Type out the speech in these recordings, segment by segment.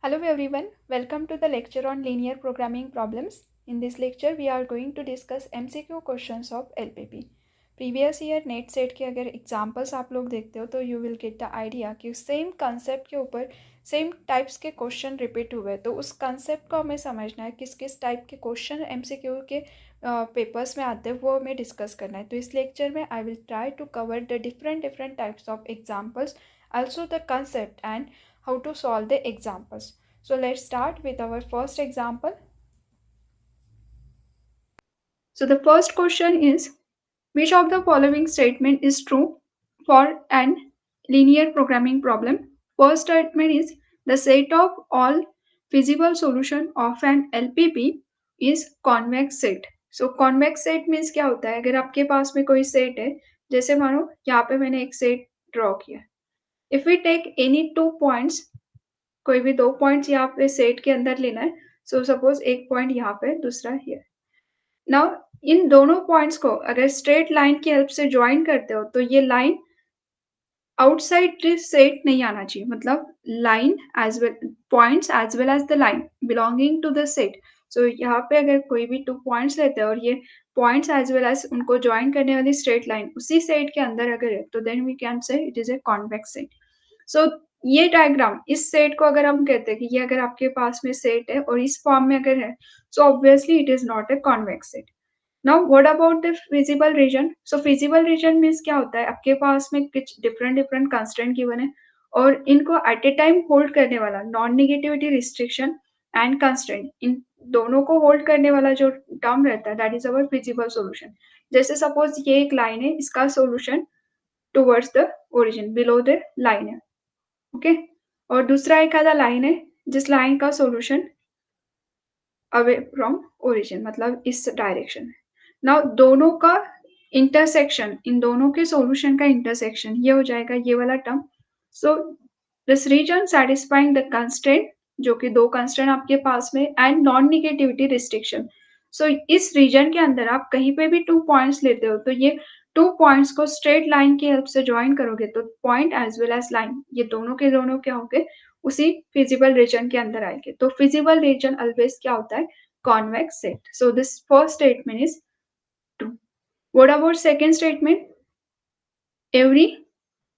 Hello everyone, welcome to the lecture on linear programming problems. In this lecture we are going to discuss MCQ questions of LPP. Previous year net set के अगर examples आप लोग देखते हो तो you will get the idea कि same concept के ऊपर सेम टाइप्स के क्वेश्चन रिपीट हुए, तो उस कंसेप्ट को हमें समझना है किस किस टाइप के क्वेश्चन MCQ के पेपर्स में आते हैं, वो हमें डिस्कस करना है. तो इस लेक्चर में I will try to cover the different types of examples, also the concept and how to solve the examples. So let's start with our first example. So the first question is, which of the following statement is true for an linear programming problem? First statement is, the set of all feasible solution of an LPP is convex set. So convex set means क्या होता है, अगर आपके पास में कोई set है, जैसे मानो यहाँ पे मैंने एक सेट ड्रॉ किया. If we take any 2 points, कोई भी 2 पॉइंट्स यहाँ पे सेट के अंदर लेना है. सो सपोज एक पॉइंट यहाँ पे, दूसरा हियर. नाउ इन दोनों पॉइंट्स को अगर स्ट्रेट लाइन की हेल्प से ज्वाइन करते हो तो ये लाइन आउटसाइड दिस सेट नहीं आना चाहिए, मतलब line as well points as well as the line belonging to the set. So यहाँ पे अगर कोई भी 2 पॉइंट्स लेते हैं और ये पॉइंट्स एज वेल एज उनको ज्वाइन करने वाली स्ट्रेट लाइन उसी सेट के अंदर अगर है, तो then we can say it is a convex set. So ये डायग्राम, इस सेट को अगर हम कहते हैं कि ये अगर आपके पास में सेट है और इस फॉर्म में अगर है, so obviously it is not a convex set. Now what about the feasible region? So feasible region means क्या होता है, आपके पास में कुछ डिफरेंट कंस्ट्रेंट गिवन है और इनको एट ए टाइम होल्ड करने वाला non negativity restriction and constraint, इन दोनों को होल्ड करने वाला जो टर्म रहता है, that is our feasible solution. जैसे सपोज ये एक लाइन है, इसका solution towards the origin below the line है, ओके. और दूसरा एक आधा लाइन है जिस लाइन का सॉल्यूशन अवे फ्रॉम ओरिजिन, मतलब इस डायरेक्शन में. नाउ दोनों का इंटरसेक्शन, इन दोनों के सॉल्यूशन का इंटरसेक्शन ये हो जाएगा ये वाला term. So this region satisfying the constraint, जो कि 2 कंस्ट्रेंट आपके पास में, and non negativity restriction. So इस रीजन के अंदर आप कहीं पे भी 2 पॉइंट्स लेते हो तो ये 2 पॉइंट्स को स्ट्रेट लाइन की हेल्प से ज्वाइन करोगे तो point as well as line ये दोनों के दोनों क्या होंगे, उसी फिजिबल रीजन के अंदर आएंगे. तो फिजिबल रीजन ऑलवेज क्या होता है, convex set. So this first statement is true. What about second statement? Every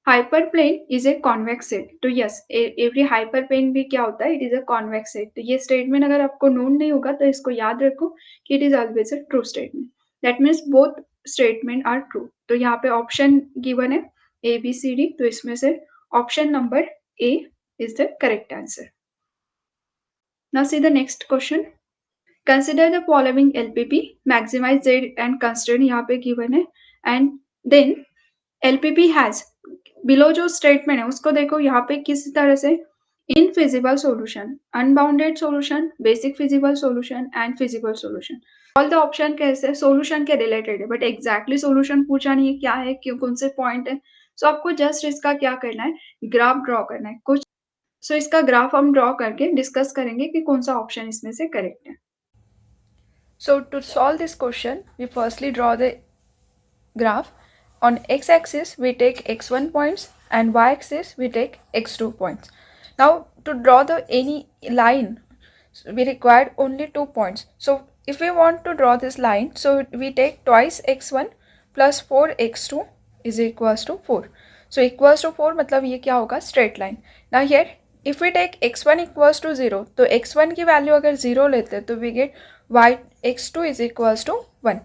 hyperplane is a convex set. तो यस, एवरी हाइपरप्लेन भी क्या होता है, it is a convex set. तो ये स्टेटमेंट अगर आपको नोन नहीं होगा तो इसको याद रखो कि it is always a true statement. That means both statement are true. तो यहाँ पे ऑप्शन गिवन है ए बी सी डी, तो इसमें से option number A is the correct answer. Now see the next question. Consider the following LPP, maximize Z and constraint यहाँ पे given है, and then LPP has, below जो statement है उसको देखो यहाँ पे किस तरह से, infeasible solution, unbounded solution, basic feasible solution and feasible solution. All the option कैसे solution के related है, but exactly solution पूछा नहीं है क्या है, क्यों कौन से point है. So आपको just इसका क्या करना है, ग्राफ ड्रॉ करना है कुछ. सो इसका ग्राफ हम ड्रॉ करके डिस्कस करेंगे कि कौन सा ऑप्शन इसमें से करेक्ट है. So to solve this question we firstly draw the graph. On x axis we take x1 points and y axis we take x2 points. Now to draw the any line we required only 2 points. So if we want to draw this line, so we take twice x1 plus 4x2 is equals to 4. So equals to 4 मतलब ये क्या होगा, straight line. Now here if we take x1 equals to 0, तो x1 की value अगर 0 लेते हैं तो we get y x2 is equals to 1.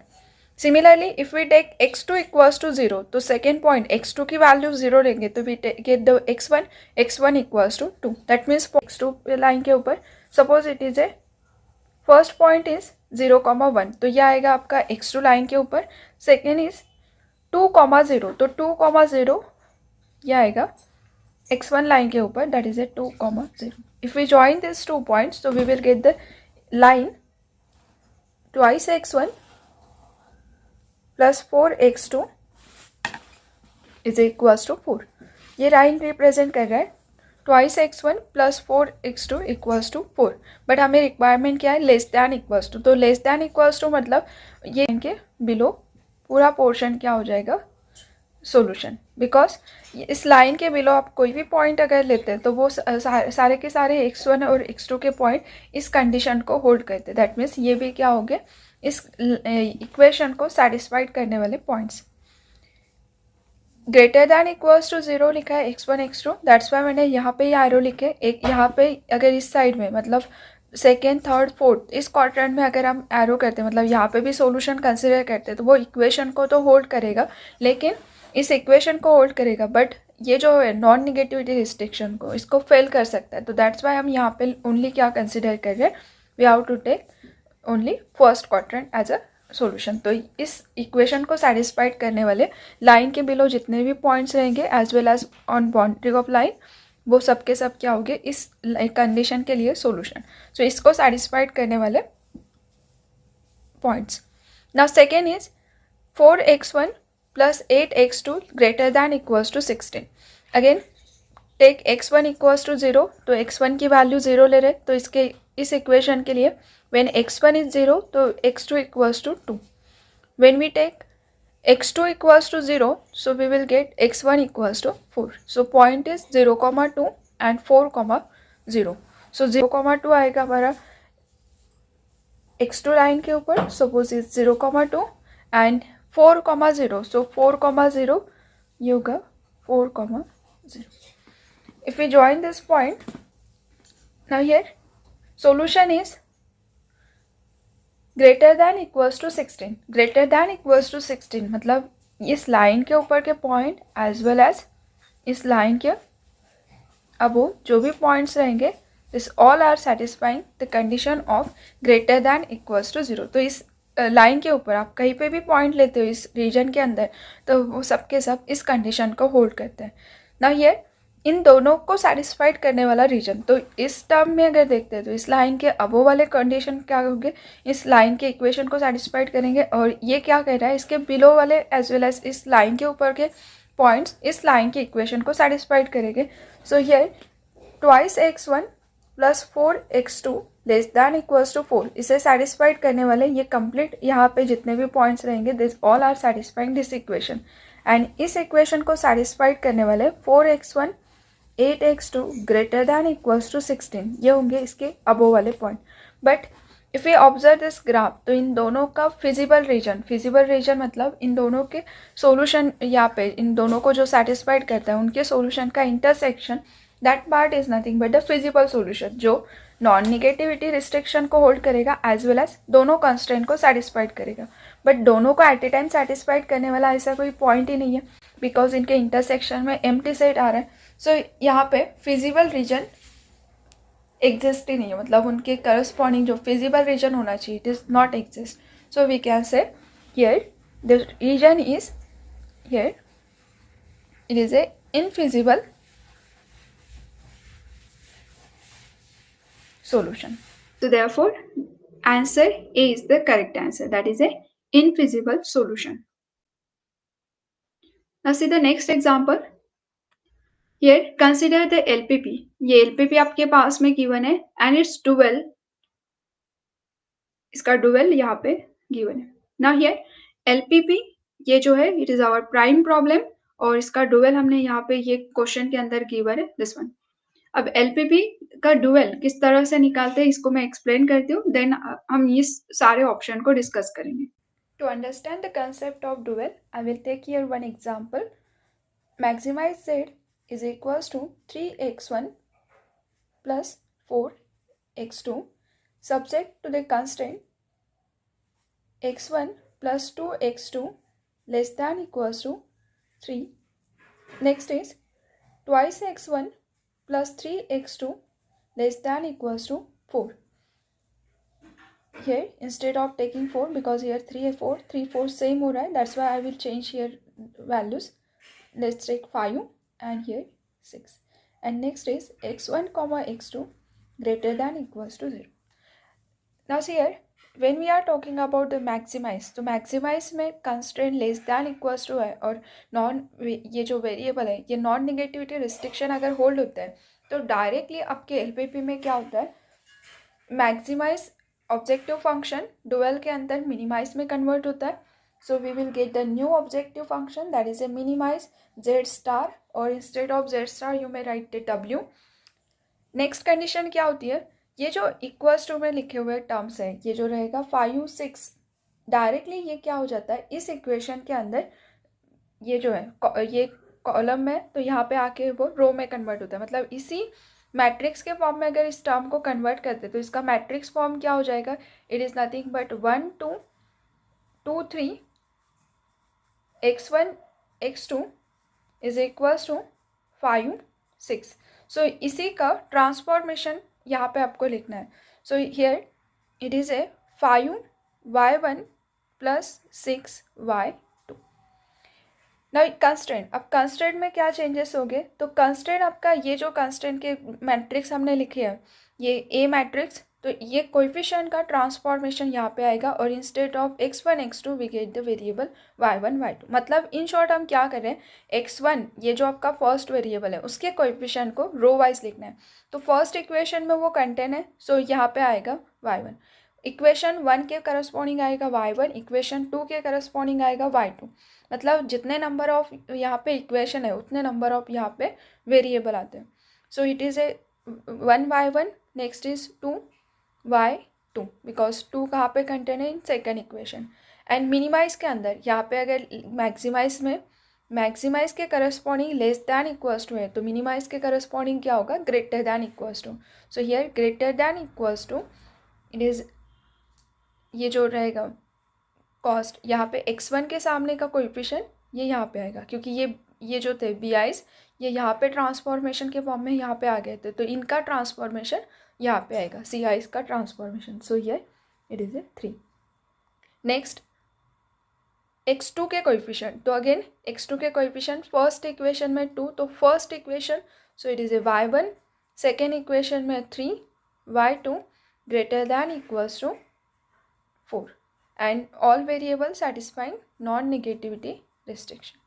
Similarly if we take x2 equals to 0, तो second point x2 की वैल्यू 0 लेंगे तो we get the x1 equals to 2. That means x2 line के ऊपर suppose it is a first point is 0,1, तो यह आएगा आपका x2 लाइन के ऊपर. सेकेंड इज 2,0, तो 2,0 यह आएगा x1 line के ऊपर, that is a 2,0. If we join these 2 points, so we will get the line twice x1 plus 4x2 is equals to 4. ये लाइन रिप्रेजेंट कर रहा है twice x1 plus 4x2 equals to 4. But हमें requirement क्या है, less than equals to. तो less than equals to मतलब ये इनके बिलो पूरा पोर्शन क्या हो जाएगा, सोल्यूशन, बिकॉज इस लाइन के बिलो आप कोई भी पॉइंट अगर लेते हैं तो वो सारे के सारे x1 और x2 के पॉइंट इस कंडीशन को होल्ड करते हैं. दैट मीन्स ये भी क्या हो गए, इस इक्वेशन को सेटिस्फाइड करने वाले points. Greater than equals to 0 लिखा है x1 x2, दैट्स वाई मैंने यहाँ पे एरो लिखे. एक यहाँ पे अगर इस साइड में मतलब सेकेंड थर्ड फोर्थ इस क्वाड्रेंट में अगर हम एरो करते हैं, मतलब यहाँ पे भी सॉल्यूशन कंसिडर करते हैं, तो वो इक्वेशन को तो होल्ड करेगा, लेकिन इस इक्वेशन को होल्ड करेगा, बट ये जो है नॉन निगेटिविटी रिस्ट्रिक्शन को इसको फेल कर सकता है. तो दैट्स वाई हम यहाँ पे ओनली क्या कंसिडर कर रहे हैं, we have to take only first quadrant as a solution. तो इस इक्वेशन को सेटिस्फाइड करने वाले लाइन के बिलो जितने भी पॉइंट्स रहेंगे as well as on boundary of line, वो सब के सब क्या होंगे इस कंडीशन के लिए सॉल्यूशन. सो इसको सेटिस्फाइड करने वाले points. Now second is 4x1 plus 8x2 greater than equals to 16. Again take x1 equals to 0, तो x1 की वैल्यू 0 ले रहे, तो इसके इस इक्वेशन के लिए when x1 is 0 तो x2 equals to 2. When we take x2 equals to 0, so we will get x1 equals to 4. So point is 0, 2 and 4, 0. So 0, 2 आएगा हमारा x2 लाइन के ऊपर, सपोज इज 0, 2 and 4, 0. So 4, 0 ये होगा 4, 0. If we join this point, now here solution is greater than equals to 16. Greater than equals to 16 मतलब इस line के ऊपर के पॉइंट एज वेल एज इस लाइन के अबो जो भी पॉइंट्स रहेंगे, this all are satisfying the condition of greater than equals to 0. तो इस लाइन के ऊपर आप कहीं पे भी पॉइंट लेते हो इस रीजन के अंदर, तो वो सब के सब इस कंडीशन को होल्ड करते हैं. ना ये इन दोनों को सेटिस्फाइड करने वाला रीजन, तो इस टर्म में अगर देखते हैं तो इस लाइन के अबो वाले कंडीशन क्या होंगे, इस लाइन के इक्वेशन को सेटिस्फाइड करेंगे, और ये क्या कह रहा है इसके बिलो वाले एज वेल एज इस लाइन के ऊपर के पॉइंट्स इस लाइन के इक्वेशन को सेटिस्फाइड करेंगे. So here twice x1 plus 4x2 less than equals to 4, इसे सेटिस्फाइड करने वाले ये कंप्लीट यहाँ पे जितने भी पॉइंट्स रहेंगे, this all are satisfying this equation. And इस इक्वेशन को सेटिस्फाइड करने वाले 4x1 8x2 greater than equals to 16 ये होंगे इसके अबो वाले point. But if you observe this graph, तो इन दोनों का फिजिबल रीजन मतलब इन दोनों के सॉल्यूशन यहाँ पे इन दोनों को जो सेटिस्फाइड करता है उनके सॉल्यूशन का intersection, that part is nothing but the feasible solution, जो नॉन निगेटिविटी रिस्ट्रिक्शन को होल्ड करेगा एज वेल एज दोनों कंस्ट्रेंट को सेटिस्फाइड करेगा. बट दोनों को एट ए टाइम सेटिस्फाइड करने वाला ऐसा कोई पॉइंट ही नहीं है, बिकॉज इनके इंटरसेक्शन में एम्प्टी सेट आ रहा है. सो यहाँ पे फिजिबल रीजन एग्जिस्ट ही नहीं है, मतलब उनके करस्पॉन्डिंग जो फिजिबल रीजन होना चाहिए it is not exist. So we can say here the region is here it is a infeasible solution. So therefore, answer A is the correct answer. That is a infeasible solution. Now see the next example. Here consider the LPP. ये LPP आपके पास में given है and its dual. इसका dual यहाँ पे given है. Now here LPP ये जो है it is our prime problem और इसका dual हमने यहाँ पे ये क्वेश्चन के अंदर given है this one. अब LPP का डुअल किस तरह से निकालते हैं इसको मैं एक्सप्लेन करती हूँ, देन हम इस सारे ऑप्शन को डिस्कस करेंगे. To understand the concept of dual, I will take here one example. Maximize Z is equals to 3x1 plus 4x2 subject to the constraint x1 plus 2x2 less than equals to 3. Next is twice x1 plus 3x2 less than equals to 4. Here instead of taking 4, because here 3 and 4 same हो रहा है, that's why I will change here values. Let's take 5 and here 6. And next is x1 comma x2 greater than equals to 0. Now see here when we are talking about the maximize, तो maximize में constraint less than equals to है और non ये जो variable है ये non negativity restriction अगर hold होता है तो डायरेक्टली आपके LPP में क्या होता है, मैक्सिमाइज ऑब्जेक्टिव फंक्शन डुअल के अंदर मिनिमाइज में कन्वर्ट होता है. So we will get the new objective function, that is a minimize z star, or instead of z star you may write the w. Next condition क्या होती है, ये जो इक्वल्स टू में लिखे हुए टर्म्स है, ये जो रहेगा 5 6, डायरेक्टली ये क्या हो जाता है इस इक्वेशन के अंदर, ये जो है ये कॉलम में, तो यहाँ पे आके वो रो में कन्वर्ट होता है। मतलब इसी मैट्रिक्स के फॉर्म में अगर इस टर्म को कन्वर्ट करते तो इसका मैट्रिक्स फॉर्म क्या हो जाएगा, it is nothing but 1 2 2 3 x1 x2 is equals to 5 6। So इसी का ट्रांसफॉर्मेशन यहाँ पे आपको लिखना है। So here it is a 5y1 plus 6y2। ना कंस्टेंट, अब कंस्टेंट में क्या चेंजेस हो गए, तो कंस्टेंट आपका ये जो कंस्टेंट के मैट्रिक्स हमने लिखे हैं, ये ए मैट्रिक्स, तो ये कोएफिशिएंट का ट्रांसफॉर्मेशन यहाँ पे आएगा, और instead of x1 x2 we get the variable y1 y2। मतलब इन शॉर्ट हम क्या कर रहे हैं, x1 ये जो आपका फर्स्ट वेरिएबल है उसके कोएफिशिएंट को रो वाइज लिखना है, तो फर्स्ट इक्वेशन में वो कंटेंट है, सो यहाँ पे आएगा y1, इक्वेशन 1 के करस्पॉन्डिंग आएगा y1, इक्वेशन 2 के करस्पॉन्डिंग आएगा y2। मतलब जितने नंबर ऑफ यहाँ पे इक्वेशन है उतने नंबर ऑफ यहाँ पे वेरिएबल आते हैं। So it is a 1y1, next is 2y2, because 2 कहाँ पे कंटेन है in second equation. And minimise के अंदर यहाँ पे अगर मैक्सिमाइज में मैक्सिमाइज के corresponding less than equals to है, तो मिनिमाइज के करस्पॉन्डिंग क्या होगा, greater than equals to. So here greater than equals to, it is ये जो रहेगा कॉस्ट, यहाँ पे x1 के सामने का कोएफिशिएंट ये यहाँ पे आएगा, क्योंकि ये जो थे bi's ये यहाँ पे ट्रांसफॉर्मेशन के फॉर्म में यहाँ पे आ गए थे, तो इनका ट्रांसफॉर्मेशन यहाँ पे आएगा, ci's का transformation. So here it is A 3। Next x2 के कोएफिशिएंट, तो अगेन x2 के कोएफिशिएंट फर्स्ट इक्वेशन में 2, तो first equation, so it is a y1, second equation में 3 y2 greater than equals to 4, and all variable satisfying non negativity restriction.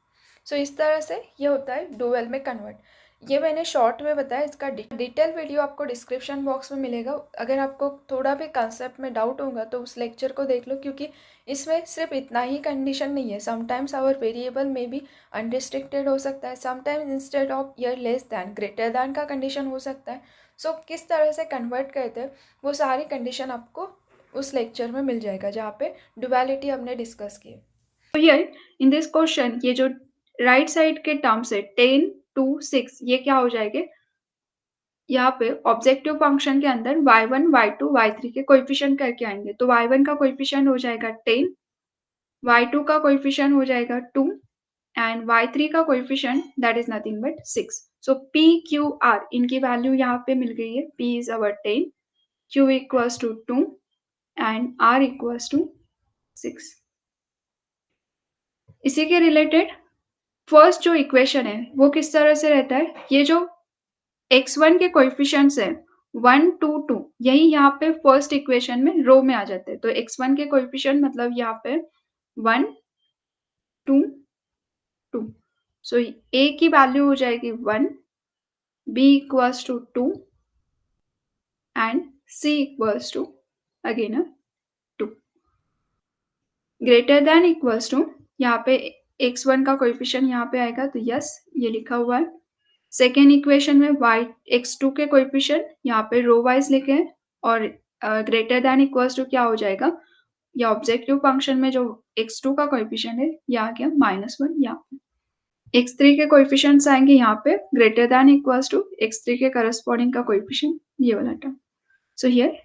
So इस तरह से ये होता है डुअल में कन्वर्ट। ये मैंने शॉर्ट में बताया, इसका डिटेल वीडियो आपको डिस्क्रिप्शन बॉक्स में मिलेगा। अगर आपको थोड़ा भी कंसेप्ट में डाउट होगा तो उस लेक्चर को देख लो, क्योंकि इसमें सिर्फ इतना ही कंडीशन नहीं है, समटाइम्स आवर वेरिएबल में भी अनरिस्ट्रिक्टेड हो सकता है, sometimes instead of your less than greater than का कंडीशन हो सकता है। सो किस तरह से कन्वर्ट करते हैं वो सारी कंडीशन आपको उस लेक्चर में मिल जाएगा जहाँ पे डुअलिटी हमने डिस्कस की है। तो हियर इन दिस क्वेश्चन ये जो राइट साइड के टर्म्स है 10 2 6, ये क्या हो जाएंगे, यहाँ पे ऑब्जेक्टिव फंक्शन के अंदर y1 y2 y3 के कोएफिशिएंट करके आएंगे। तो y1 का कोएफिशिएंट हो जाएगा 10, y2 का कोएफिशिएंट हो जाएगा 2 एंड y3 का coefficient that is nothing but 6। So p q r इनकी वैल्यू यहाँ पे मिल गई है, p is our 10, q equals to 2 and r equals to 6। इसी के रिलेटेड फर्स्ट जो इक्वेशन है वो किस तरह से रहता है, ये जो x1 के कोएफिशिएंट्स है 1 2 2, यही यहाँ पे फर्स्ट इक्वेशन में रो में आ जाते हैं। तो x1 के कोएफिशिएंट मतलब यहाँ पे 1 2 2, सो a की वैल्यू हो जाएगी 1, b equals to 2 and c equals to again 2। Greater than equals to, यहाँ पे x1 का कोएफिशिएंट यहाँ पे आएगा, तो यस ये लिखा हुआ है। सेकेंड इक्वेशन में x2 के कोएफिशिएंट यहाँ पे रो वाइज लिखे हैं, और ग्रेटर देन इक्वल्स टू क्या हो जाएगा, या ऑब्जेक्टिव फंक्शन में जो x2 का कोएफिशिएंट है ये आ गया -1, यहाँ पे x3 के कोएफिशिएंट्स आएंगे यहाँ पे greater than equals to x3 के करस्पॉन्डिंग का कोएफिशिएंट, ये वाला term. So here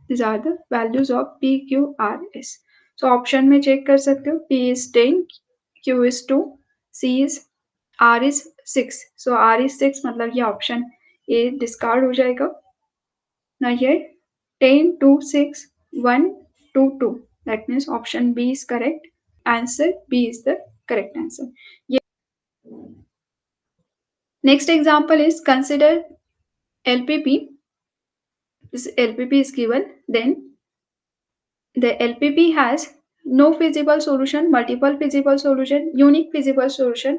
these are the values of p q r s। so option में चेक कर सकते हो, p is 10, q is 2, c is r is 6। so r is 6 मतलब ये ऑप्शन ए डिस्कार्ड हो जाएगा। now here 10 2 6 1 2 2, that means option b is correct, answer b is the correct answer। next example is consider LPP. This LPP is given, then the LPP has no feasible solution, multiple feasible solution, unique feasible solution,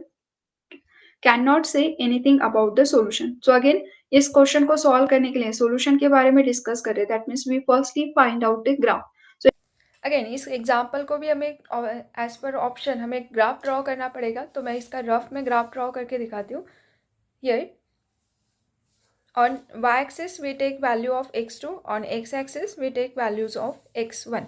cannot say anything about the solution। so again इस question को solve करने के लिए solution के बारे में discuss कर रहे हैं, that means we firstly find out the graph. Again इस एग्जाम्पल को भी हमें एज पर ऑप्शन हमें ग्राफ ड्रॉ करना पड़ेगा, तो मैं इसका रफ में ग्राफ ड्रॉ करके दिखाती हूँ। ये on y-axis we take value of x2, on x-axis we take values of x1.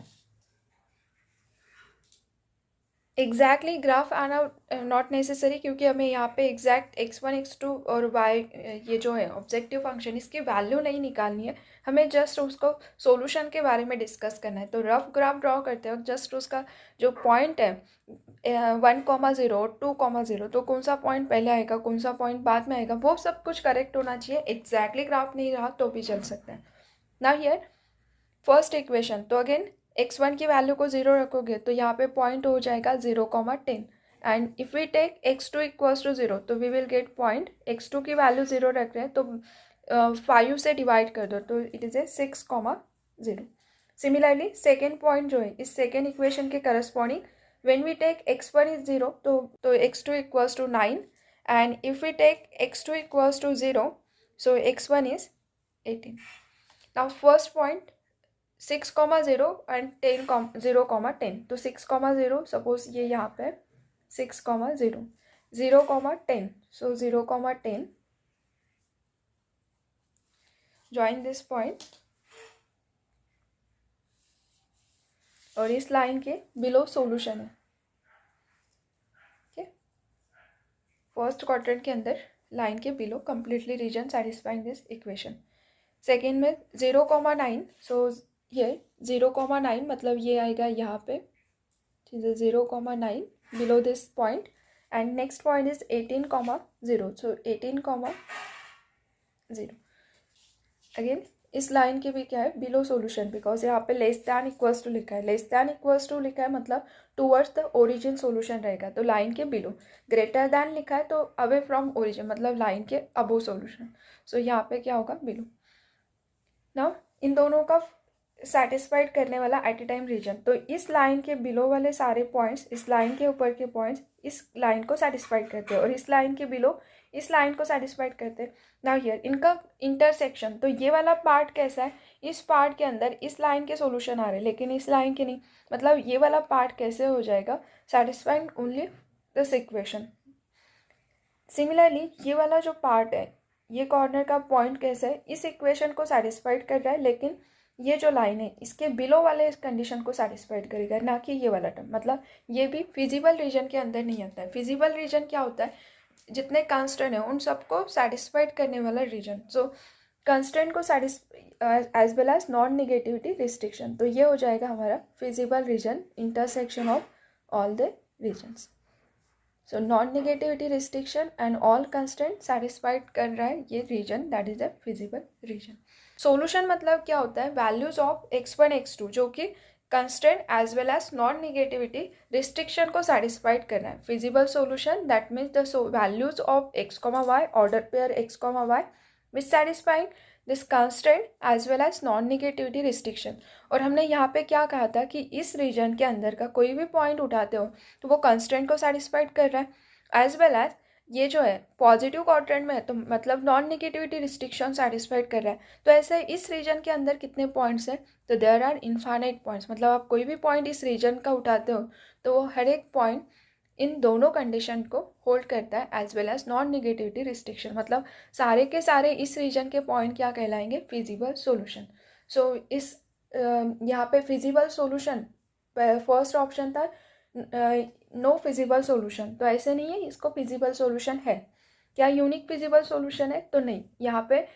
Exactly graph आना नॉट नेसेसरी, क्योंकि हमें यहाँ पे एग्जैक्ट x1 x2 और y ये जो है ऑब्जेक्टिव फंक्शन इसकी वैल्यू नहीं निकालनी है, हमें जस्ट उसको सॉल्यूशन के बारे में डिस्कस करना है। तो रफ ग्राफ ड्रॉ करते वक्त जस्ट उसका जो पॉइंट है 1,0 और 2,0, तो कौन सा पॉइंट पहले आएगा कौन सा पॉइंट बाद में आएगा वो सब कुछ करेक्ट होना चाहिए। एग्जैक्टली ग्राफ नहीं रहा तो भी चल सकता है। ना हियर फर्स्ट इक्वेशन, तो अगेन x1 की वैल्यू को 0 रखोगे तो यहाँ पे पॉइंट हो जाएगा 0,10 and if we take x2 equals to 0 तो we will get point. x2 की वैल्यू 0 रख रहे हैं तो 5 से डिवाइड कर दो तो it is a 6,0। Similarly second point जो है इस सेकेंड इक्वेशन के corresponding when we take x1 is 0 तो x2 equals to 9 and if we take x2 equals to 0 so x1 is 18। Now first point 6,0 and 0,10, तो 6,0 suppose ये यहाँ पे 6,0, 0,10, सो 0,10 join this point और इस लाइन के बिलो सॉल्यूशन है। ठीक, फर्स्ट क्वाड्रेंट के अंदर लाइन के below completely region satisfying this equation. Second में 0,9, सो ये 0,9 मतलब ये आएगा यहाँ पे, ठीक है, 0,9 below this point and next point is 18,0, so 18,0। Again इस लाइन के भी क्या है बिलो सॉल्यूशन, बिकॉज यहाँ पे लेस दैन इक्वल्स टू लिखा है, लेस दैन इक्वल्स टू लिखा है मतलब टूवर्ड्स द ओरिजिन सॉल्यूशन रहेगा, तो लाइन के बिलो। ग्रेटर दैन लिखा है तो अवे फ्रॉम ओरिजिन मतलब लाइन के अबो सॉल्यूशन, सो यहाँ पे क्या होगा बिलो। नाउ इन दोनों का सेटिस्फाइड करने वाला एट ए टाइम रीजन, तो इस लाइन के बिलो वाले सारे पॉइंट्स इस लाइन के ऊपर के पॉइंट्स इस लाइन को सेटिस्फाइड करते हैं और इस लाइन के बिलो इस लाइन को सेटिस्फाइड करते हैं। नाउ हियर इनका इंटरसेक्शन, तो ये वाला पार्ट कैसा है, इस पार्ट के अंदर इस लाइन के सॉल्यूशन आ रहे हैं लेकिन इस लाइन के नहीं, मतलब ये वाला पार्ट कैसे हो जाएगा satisfying only this equation. Similarly ये वाला जो पार्ट है ये कॉर्नर का पॉइंट कैसे है, इस इक्वेशन को सेटिस्फाइड कर रहा है लेकिन ये जो लाइन है इसके बिलो वाले इस कंडीशन को सेटिस्फाइड करेगा, ना कि ये वाला टर्म, मतलब ये भी फिजिबल रीजन के अंदर नहीं आता है। फिजिबल रीजन क्या होता है, जितने कंस्ट्रेंट है उन सबको सेटिस्फाइड करने वाला रीजन, सो कंस्ट्रेंट को as well as non negativity restriction, तो ये हो जाएगा हमारा feasible region, intersection of all the regions. So non negativity restriction and all constraint satisfied कर रहा है ये region, that is a feasible region. Solution मतलब क्या होता है, वैल्यूज ऑफ x1 x2 जो कि constraint as well as non negativity restriction को सेटिस्फाइड करना है। Feasible solution that means the values of x, y order pair x, y which satisfying this constraint as well as non negativity restriction. और हमने यहाँ पे क्या कहा था कि इस रीजन के अंदर का कोई भी पॉइंट उठाते हो तो वो कंस्ट्रेंट को सेटिस्फाइड कर रहा है, एज वेल एज ये जो है पॉजिटिव क्वाड्रेंट में है तो मतलब नॉन नेगेटिविटी रिस्ट्रिक्शन सेटिस्फाइड कर रहा है। तो ऐसे इस रीजन के अंदर कितने पॉइंट्स हैं, तो देयर आर इनफाइनाइट पॉइंट्स, मतलब आप कोई भी पॉइंट इस रीजन का उठाते हो तो वो हर एक पॉइंट इन दोनों कंडीशन को होल्ड करता है as well as non negativity restriction, मतलब सारे के सारे इस रीजन के पॉइंट क्या कहलाएंगे, फिजिबल सॉल्यूशन। सो इस यहाँ पे फिजिबल सॉल्यूशन फर्स्ट ऑप्शन था नो फिजिबल सॉल्यूशन, तो ऐसे नहीं है, इसको फिजिबल सॉल्यूशन है। क्या यूनिक फिजिबल सॉल्यूशन है, तो नहीं, यहाँ पे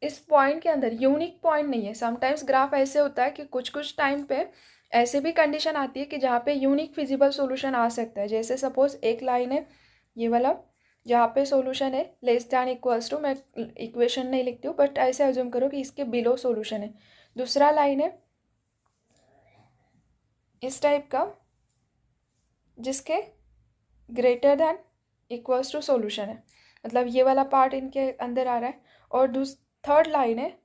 इस पॉइंट के अंदर यूनिक पॉइंट नहीं है। समटाइम्स ग्राफ ऐसे होता है कि कुछ कुछ टाइम पे ऐसे भी कंडीशन आती है कि जहाँ पे यूनिक फिजिबल सॉल्यूशन आ सकता है। जैसे सपोज एक लाइन है ये वाला जहाँ पे सॉल्यूशन है लेस दैन इक्वल्स टू, मैं इक्वेशन नहीं लिखती हूँ बट ऐसे अज्यूम करो कि इसके बिलो सॉल्यूशन है। दूसरा लाइन है इस टाइप का जिसके greater than equals to solution है, मतलब ये वाला पार्ट इनके अंदर आ रहा है। और थर्ड लाइन है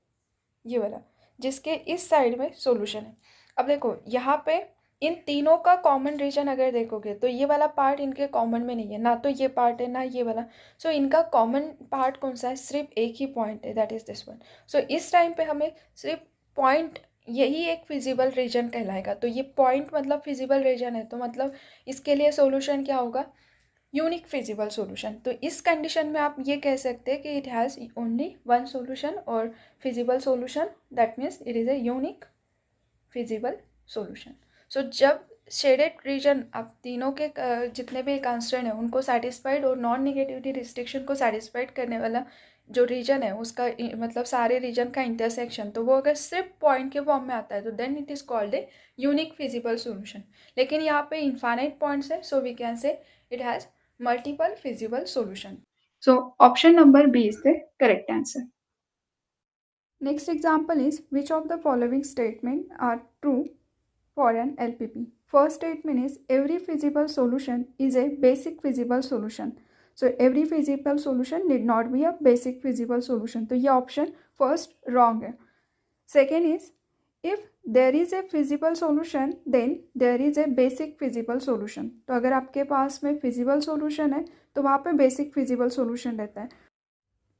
ये वाला जिसके इस साइड में सॉल्यूशन है। अब देखो यहाँ पे इन तीनों का कॉमन रीजन अगर देखोगे तो ये वाला पार्ट इनके कॉमन में नहीं है, ना तो ये पार्ट है ना ये वाला। सो इनका कॉमन पार्ट कौन सा है, सिर्फ एक ही पॉइंट है, दैट इज दिस वन। सो इस टाइम पे हमें सिर्फ पॉइंट यही एक फिजिबल रीजन कहलाएगा। तो ये पॉइंट मतलब फिजिबल रीजन है, तो मतलब इसके लिए सोल्यूशन क्या होगा, यूनिक फिजिबल सोल्यूशन। तो इस कंडीशन में आप ये कह सकते हैं कि it has only one solution और feasible solution, that means it is a unique feasible solution. So जब शेडेड रीजन आप तीनों के जितने भी कंस्ट्रेंट हैं उनको सेटिस्फाइड और नॉन नेगेटिविटी रिस्ट्रिक्शन को सेटिस्फाइड करने वाला जो रीजन है उसका मतलब सारे रीजन का इंटरसेक्शन, तो वो अगर सिर्फ पॉइंट के फॉर्म में आता है तो then it is called a unique feasible solution. लेकिन यहाँ पे इनफाइनाइट पॉइंट्स है, so we can say it has multiple feasible solution. So option number B is the correct answer. Next example is, which of the following statement are true for an LPP? First statement is, every feasible solution is a basic feasible solution. So every feasible solution need not be a basic feasible solution. तो ये option first wrong है. Second is, if there is a feasible solution then there is a basic feasible solution. तो अगर आपके पास में feasible solution है तो वहाँ पे basic feasible solution रहता है.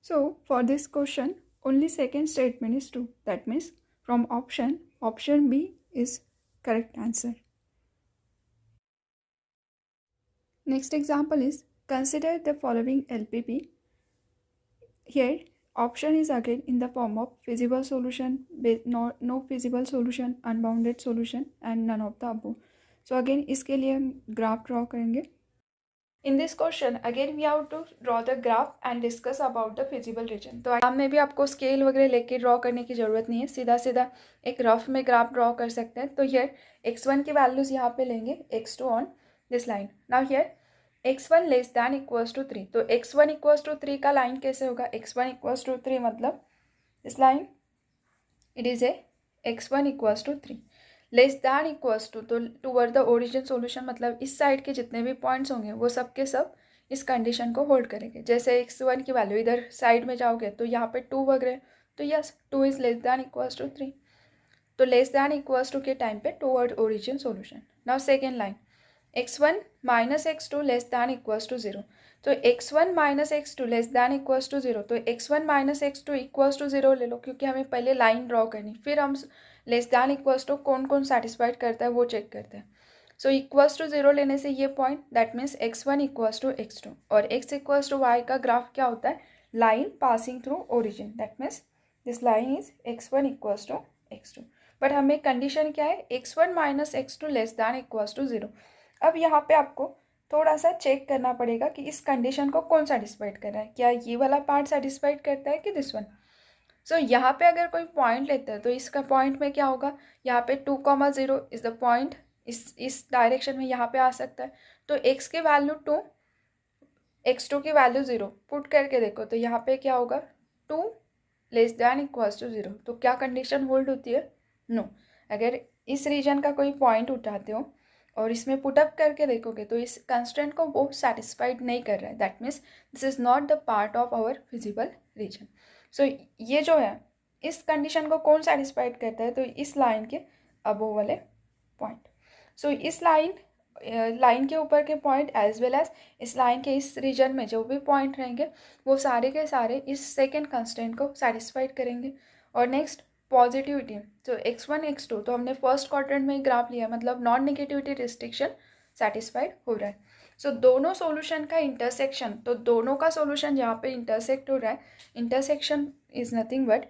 So for this question only second statement is true. That means from option B is correct answer. Next example is, consider the following LPP. Here option is again in the form of feasible solution, no feasible solution, unbounded solution and none of the above. So again इसके लिए हम graph draw करेंगे. In this question again we have to draw the graph and discuss about the feasible region. तो exam में भी आपको scale वगैरह लेके ड्रॉ करने की ज़रूरत नहीं है, सीधा सीधा एक रफ में ग्राफ ड्रॉ कर सकते हैं. तो हियर x1 की वैल्यूज़ यहाँ पे लेंगे, x2 on this line. Now here x1 less than equals to 3. तो x1 इक्वल्स टू 3 का लाइन कैसे होगा, x1 इक्वल्स टू 3 मतलब this line it is a x1 equals to 3 less than equals to, तो toward the origin solution मतलब इस side के जितने भी पॉइंट्स होंगे वो सब के सब इस कंडीशन को होल्ड करेंगे. जैसे x1 की वैल्यू इधर साइड में जाओगे तो यहाँ पे 2 वगैरह, तो yes 2 is less than equals to 3. तो लेस दैन इक्वल्स टू के टाइम पे toward origin solution. Now second line x1 minus x2 less than equals to 0. तो x1 minus x2 less than equals to 0. तो x1 minus x2 equals to 0 ले लो, क्योंकि हमें पहले line draw करनी, फिर हम लेस दैन इक्वल्स टू कौन कौन सेटिस्फाइड करता है वो चेक करते हैं. सो इक्वल्स टू 0 लेने से ये point, that means x1 equals to x2 और x इक्वल्स टू y का ग्राफ क्या होता है, line passing through origin, that means this line is x1 equals to x2. But हमें कंडीशन क्या है, x1 minus x2 less than equals to 0. अब यहाँ पे आपको थोड़ा सा चेक करना पड़ेगा कि इस कंडीशन को कौन सेटिस्फाइड कर रहा है, क्या ये वाला पार्ट सेटिस्फाइड करता है कि दिस वन. सो यहाँ पे अगर कोई पॉइंट लेते हैं तो इसका पॉइंट में क्या होगा, यहाँ पे 2,0 इज द पॉइंट, इस डायरेक्शन में यहाँ पे आ सकता है. तो x की वैल्यू 2, x2 की वैल्यू 0 पुट करके देखो तो यहाँ पे क्या होगा, 2 लेस दैन इक्वल्स टू 0. तो क्या कंडीशन होल्ड होती है, नो. अगर इस रीजन का कोई पॉइंट उठाते हो और इसमें पुटअप करके देखोगे तो इस कंस्टेंट को वो सेटिस्फाइड नहीं कर रहा है, that means this is not the part of our feasible region. So ये जो है इस कंडीशन को कौन सेटिस्फाइड करता है, तो इस लाइन के अबोव वाले पॉइंट. सो इस लाइन के ऊपर के पॉइंट एज वेल एज इस लाइन के इस रीजन में जो भी पॉइंट रहेंगे वो सारे के सारे इस सेकेंड कंस्टेंट को सेटिस्फाइड करेंगे. और नेक्स्ट पॉजिटिविटी, तो x1 x2 तो हमने फर्स्ट क्वाड्रेंट में ही ग्राफ लिया, मतलब नॉन नेगेटिविटी रिस्ट्रिक्शन सेटिस्फाइड हो रहा है. सो दोनों सॉल्यूशन का इंटरसेक्शन, तो दोनों का सॉल्यूशन जहाँ पे इंटरसेक्ट हो रहा है, intersection is nothing but,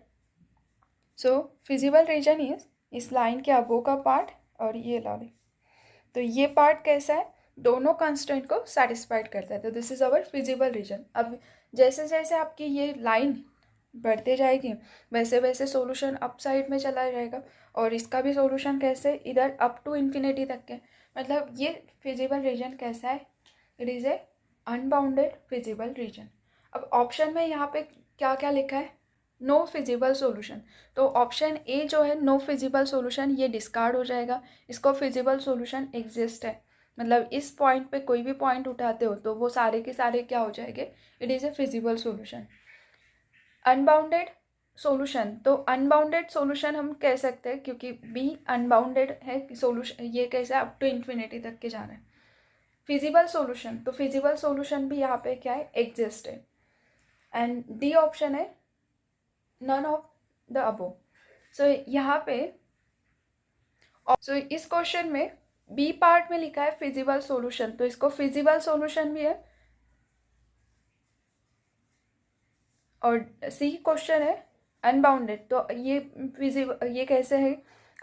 so feasible region is इस लाइन के अबो का पार्ट और ये लाइन. तो ये पार्ट कैसा है, दोनों कंस्टेंट को सेटिस्फाइड करता है. तो this is our feasible region. अब जैसे जैसे आपकी ये लाइन बढ़ते जाएगी वैसे वैसे सॉल्यूशन अप साइड में चला जाएगा, और इसका भी सॉल्यूशन कैसे, इधर अप टू इन्फिनिटी तक के. मतलब ये फिजिबल रीजन कैसा है, it is A unbounded feasible region. अब ऑप्शन में यहाँ पे क्या क्या लिखा है, नो फिजिबल सॉल्यूशन. तो ऑप्शन ए जो है नो फिजिबल सॉल्यूशन ये डिस्कार्ड हो जाएगा, इसको फिजिबल सॉल्यूशन एग्जिस्ट है. मतलब इस पॉइंट पे कोई भी पॉइंट उठाते हो तो वो सारे के सारे क्या हो जाएंगे, it is A feasible solution. Unbounded solution, तो अनबाउंडेड सॉल्यूशन हम कह सकते हैं क्योंकि बी अनबाउंडेड है सॉल्यूशन, ये कैसा अप टू इन्फिनिटी तक के जा रहा है. फिजिबल सॉल्यूशन, तो फिजिबल सॉल्यूशन भी यहाँ पे क्या है, एग्जिस्ट है. एंड डी ऑप्शन है नन ऑफ द अबो. सो यहाँ पे सो इस क्वेश्चन में बी पार्ट में लिखा है फिजिबल सॉल्यूशन, तो इसको फिजिबल सॉल्यूशन भी है, और सी क्वेश्चन है अनबाउंडेड, तो ये फिजिबल, ये कैसे है,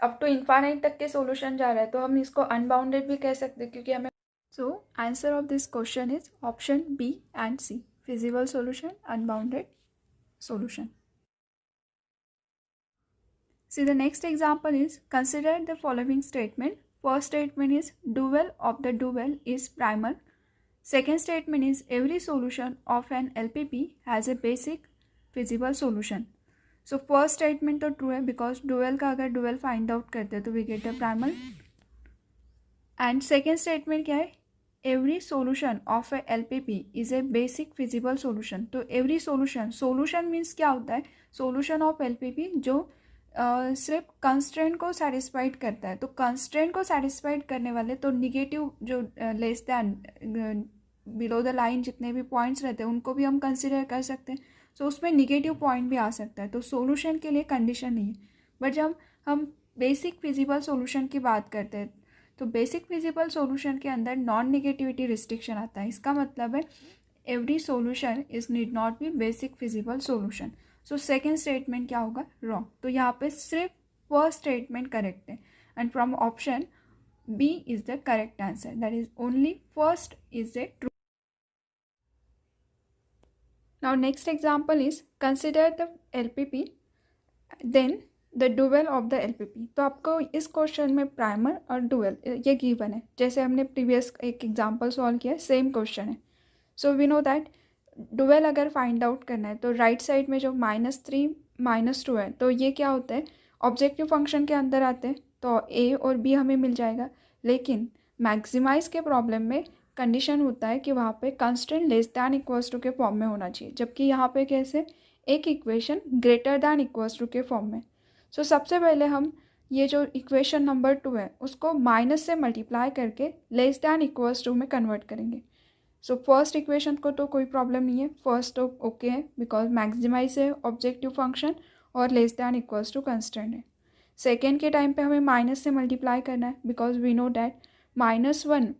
अप टू इन्फानाइट तक के सॉल्यूशन जा रहा है, तो हम इसको अनबाउंडेड भी कह सकते हैं क्योंकि हमें। So answer of this question is option B and C, feasible solution, unbounded solution. See, the next example is consider the following statement. First statement is dual of the dual is primal. Second statement is every solution of an LPP has a basic feasible solution. So first statement तो true है because dual का अगर dual find out करते हैं तो we get a primal. And second statement क्या है, every solution of a LPP is a basic feasible solution. तो every solution means क्या होता है, solution of LPP जो सिर्फ कंस्ट्रेंट को सेटिस्फाइड करता है, तो कंस्ट्रेंट को सेटिस्फाइड करने वाले तो निगेटिव जो less than below the line जितने भी पॉइंट्स रहते हैं उनको भी हम कंसिडर कर सकते हैं, सो उसमें निगेटिव पॉइंट भी आ सकता है, तो सॉल्यूशन के लिए कंडीशन नहीं है। बट जब हम बेसिक फिजिबल सॉल्यूशन की बात करते हैं तो बेसिक फिजिबल सॉल्यूशन के अंदर नॉन नेगेटिविटी रिस्ट्रिक्शन आता है, इसका मतलब है every solution is need not be basic feasible solution. So second statement क्या होगा, रॉन्ग, तो यहाँ पे सिर्फ फर्स्ट स्टेटमेंट करेक्ट है and from option B is the correct answer, that is only first is the true. Now next example is consider the LPP then the dual of the LPP। तो आपको इस question में primer और dual ये given है, जैसे हमने previous एक एग्जाम्पल सॉल्व किया, सेम क्वेश्चन है। So we know that dual अगर फाइंड आउट करना है तो राइट साइड में जो -3 -2 है, तो ये क्या होता है, ऑब्जेक्टिव फंक्शन के अंदर आते हैं, तो ए और बी हमें मिल जाएगा। लेकिन मैक्सिमाइज के प्रॉब्लम में कंडीशन होता है कि वहाँ पे constant less than equals to के फॉर्म में होना चाहिए, जबकि यहाँ पे कैसे एक equation greater than equals to के फॉर्म में। सो सबसे पहले हम ये जो इक्वेशन नंबर 2 है उसको माइनस से मल्टीप्लाई करके लेस दैन इक्वल्स टू में कन्वर्ट करेंगे। सो फर्स्ट इक्वेशन को तो कोई प्रॉब्लम नहीं है, फर्स्ट तो ओके है बिकॉज मैक्सिमाइज है ऑब्जेक्टिव फंक्शन और less than equals to constant है। सेकेंड के टाइम पे हमें माइनस से मल्टीप्लाई करना है because we know that -1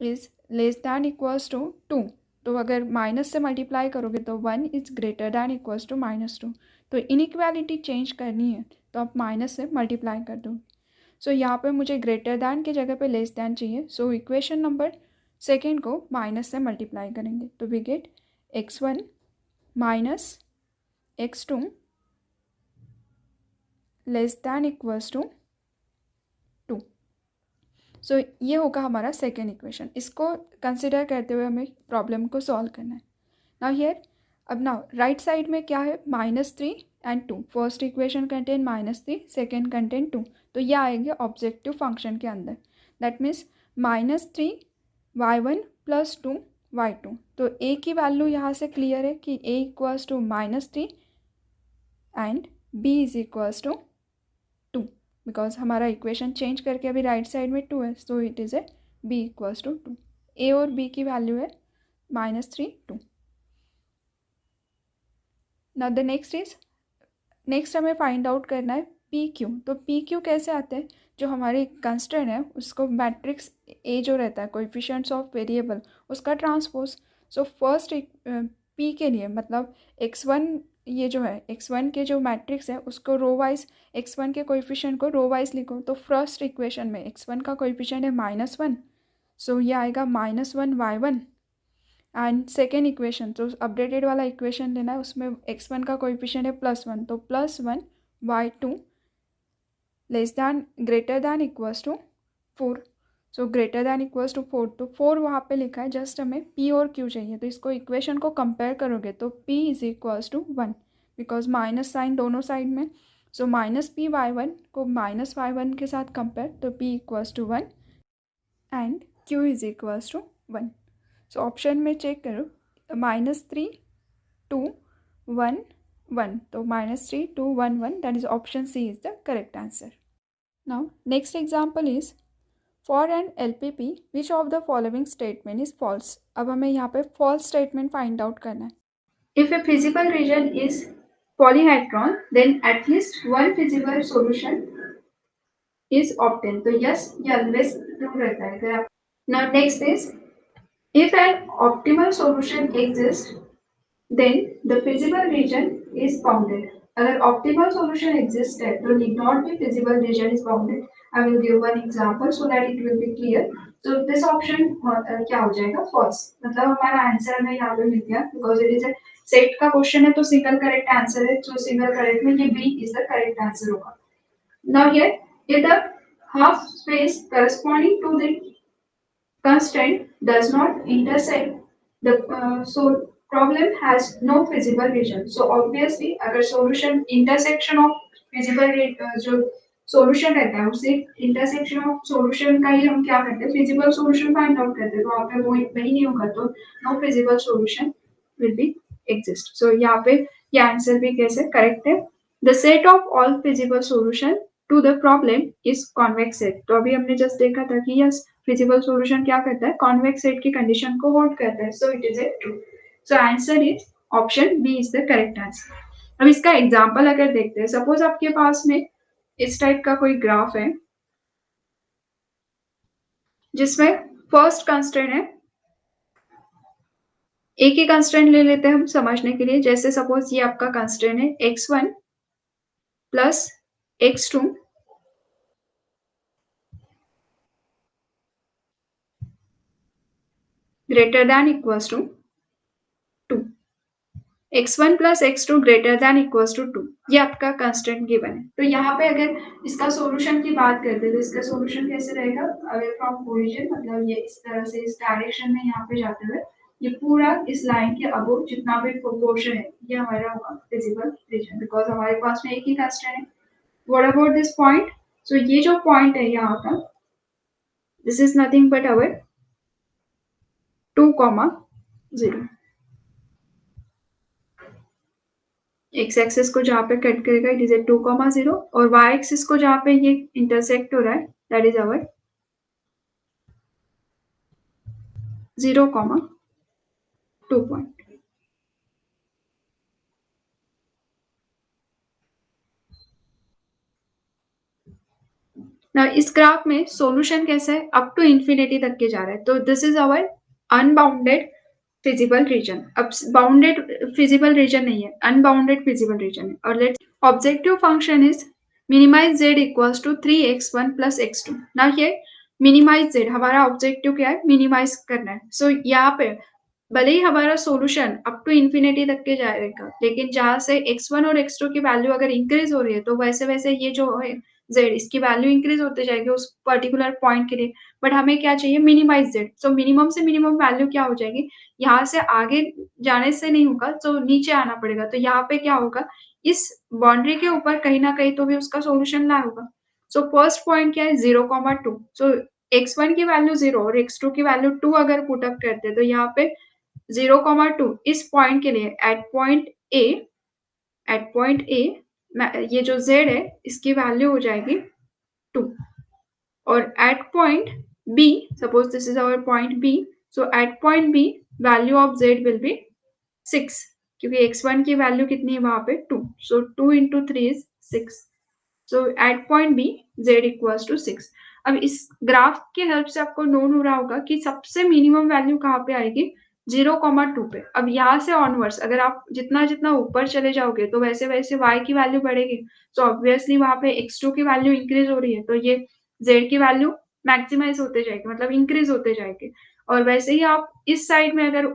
is less than equals to 2, तो अगर माइनस से मल्टीप्लाई करोगे तो 1 is greater than equals to -2, तो इनइक्वालिटी चेंज करनी है तो आप माइनस से मल्टीप्लाई कर दोगे। सो यहाँ पे मुझे ग्रेटर दैन की जगह पे लेस दैन चाहिए, सो इक्वेशन नंबर सेकेंड को माइनस से मल्टीप्लाई करेंगे तो we get x1 minus x2 less than equals to 2। So ये होगा हमारा सेकेंड इक्वेशन, इसको कंसिडर करते हुए हमें प्रॉब्लम को सॉल्व करना है। नाउ हियर अब नाउ राइट साइड में क्या है, -3 and 2, first equation contain -3, second contain 2, तो ये आएंगे ऑब्जेक्टिव फंक्शन के अंदर, that means -3 y1 plus 2 y2, तो a की वैल्यू यहाँ से क्लियर है कि a equals to -3 and b is equals to 2, because हमारा इक्वेशन चेंज करके अभी राइट साइड में 2 है, so it is a b equals to 2, a और b की वैल्यू है -3 2। नाउ द नेक्स्ट हमें फाइंड आउट करना है पी क्यू, तो पी क्यू कैसे आते हैं, जो हमारे कंस्टेंट है उसको मैट्रिक्स ए जो रहता है कोएफिशिएंट्स ऑफ वेरिएबल उसका ट्रांसपोज। सो फर्स्ट पी के लिए मतलब x1, ये जो है x1 के जो मैट्रिक्स है उसको रो वाइज, x1 के कोएफिशिएंट को रो वाइज लिखो, तो फर्स्ट इक्वेशन में x1 का कोएफिशिएंट है -1, सो ये आएगा -1 y1 एंड सेकेंड इक्वेशन जो अपडेटेड वाला इक्वेशन लेना है उसमें x1 का कोएफिशिएंट है +1, तो +1 y2 less than greater than equals to 4, so greater than equals to 4, तो 4 वहाँ पे लिखा है, जस्ट हमें p और q चाहिए, तो इसको इक्वेशन को कंपेयर करोगे तो p is equals to 1 because minus sign दोनों साइड में, सो -p/y1 को -y1 के साथ कंपेयर, तो p equals to 1 and q is equals to 1। So option में चेक करो, -3 2 1 1, तो -3 2 1 1, that is option C is the correct answer. Now next example is for an LPP which of the following statement is false. अब हमें यहाँ पे false statement find out करना है। If a feasible region is polyhedron, then at least one feasible solution is obtained. तो yes, ये always true रहता है. अगर आप now next is if an optimal solution exists, then the feasible region is bounded. अगर optimal solution exists है तो need not be feasible region is bounded. I will give one example so that it will be clear. So this option क्या हो जाएगा false. मतलब हमारा answer हमें यहाँ पे मिल गया because it is a set का क्वेश्चन है तो सिंगल करेक्ट आंसर है तो सिंगल करेक्ट में ये B is the correct answer होगा. Now here, if the half space corresponding to the constraint does not intersect, the so problem has no feasible region. So obviously, अगर solution intersection of feasible जो solution रहता है उसे intersection of solution का ही हम क्या करते हैं feasible solution find out करते हैं तो वहाँ पे वो वही नहीं होगा तो no feasible solution will be exist. So यहाँ पे ये आंसर भी कैसे करेक्ट है. The set of all feasible solution to the problem is convex set. तो अभी हमने जस्ट देखा था कि यस फिजिबल सॉल्यूशन क्या करता है कॉन्वेक्स सेट की कंडीशन को होल्ड करता है. So it is a true. So answer is option B is the correct answer. अब इसका एग्जांपल अगर देखते हैं सपोज आपके पास में इस टाइप का कोई ग्राफ है जिसमें फर्स्ट कंस्ट्रेंट है. एक ही कंस्ट्रेंट ले लेते हैं हम समझने के लिए. जैसे सपोज ये आपका कंस्ट्रेंट है x1 plus x2 greater than equals to 2. x1 plus x2 greater than equals to 2 ये आपका कंस्टेंट गिवन है. तो यहाँ पे अगर इसका सॉल्यूशन की बात करते हैं तो इसका सॉल्यूशन कैसे रहेगा अवे फ्रॉम ओरिजिन मतलब ये इस तरह से इस डायरेक्शन में यहाँ पे जाते हुए ये पूरा इस लाइन के अबोव जितना भी प्रोपोर्शन है ये हमारा होगा फिजिबल रीजन बिकॉज हमारे पास में एक ही कंस्टेंट है. What about this point. So ये जो पॉइंट है यहाँ का this is nothing but our 2,0. X axis को जहाँ पे कट करेगा इट इज ए 2,0 और वाई एक्सिस को जहाँ पे ये इंटरसेक्ट हो रहा है दैट इज अवर 0,2 पॉइंट. ना इस ग्राफ में सॉल्यूशन कैसा है अप टू इंफिनिटी तक के जा रहा है तो this is our unbounded feasible region. अब बाउंडेड फिजिबल रीजन नहीं है अनबाउंडेड फिजिबल रीजन है. और let's objective function is minimize z equals to 3x1 plus x2. Now here minimize z हमारा ऑब्जेक्टिव क्या है मिनिमाइज करना है. सो यहाँ पे भले ही हमारा सॉल्यूशन अप टू इंफिनिटी तक के जाएगा लेकिन जहां से x1 और x2 की वैल्यू अगर इंक्रीज हो रही है तो वैसे वैसे ये जो है z इसकी वैल्यू इंक्रीज होते जाएगी उस पर्टिकुलर पॉइंट के लिए. बट हमें क्या चाहिए मिनिमाइज z. सो मिनिमम से मिनिमम वैल्यू क्या हो जाएगी यहाँ से आगे जाने से नहीं होगा तो नीचे आना पड़ेगा. तो यहाँ पे क्या होगा इस बाउंड्री के ऊपर कहीं ना कहीं तो भी उसका सॉल्यूशन ला होगा. सो फर्स्ट पॉइंट क्या है 0,2. सो x1 की वैल्यू 0 और x2 की वैल्यू 2 अगर पुटअप करते हैं तो यहाँ पे 0,2 इस पॉइंट के लिए एट पॉइंट ए ये जो z है इसकी वैल्यू हो जाएगी 2 और at point B suppose this is our point B. So at point B value of z will be 6 क्योंकि x1 की वैल्यू कितनी है वहां पे 2. So 2 into 3 is 6. So at point B z equals to 6. अब इस ग्राफ के help से आपको नोन हो रहा होगा कि सबसे मिनिमम वैल्यू कहाँ पे आएगी 0,2 पे. अब यहाँ से ऑनवर्ड्स अगर आप जितना जितना ऊपर चले जाओगे तो वैसे वैसे y की वैल्यू बढ़ेगी. सो ऑब्वियसली वहां पे x2 की वैल्यू इंक्रीज हो रही है तो ये z की वैल्यू मैक्सिमाइज होते जाएगी मतलब इंक्रीज होते जाएगी. और वैसे ही आप इस साइड में अगर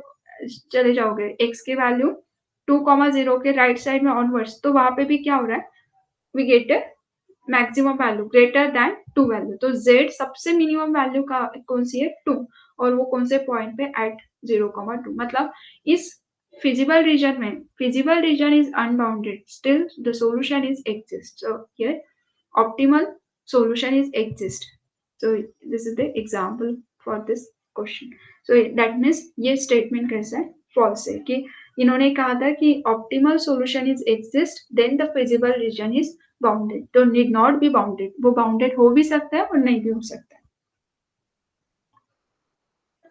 चले जाओगे x की वैल्यू 2,0 के राइट साइड में ऑनवर्ड्स तो वहां पे भी क्या हो रहा है we get maximum value greater than 2 value. तो z सबसे मिनिमम वैल्यू का कौन सी है 2 और वो कौन से पॉइंट पे एट 0,2. मतलब इस फिजिबल रीजन में feasible region is unbounded still the solution is exist. So here optimal solution is exist. So this is the example for this question. So that means ये statement कैसा है false है कि इन्होंने कहा था कि optimal solution is exist then the feasible region is bounded. तो need not be bounded. वो bounded हो भी सकता है और नहीं भी हो सकता है.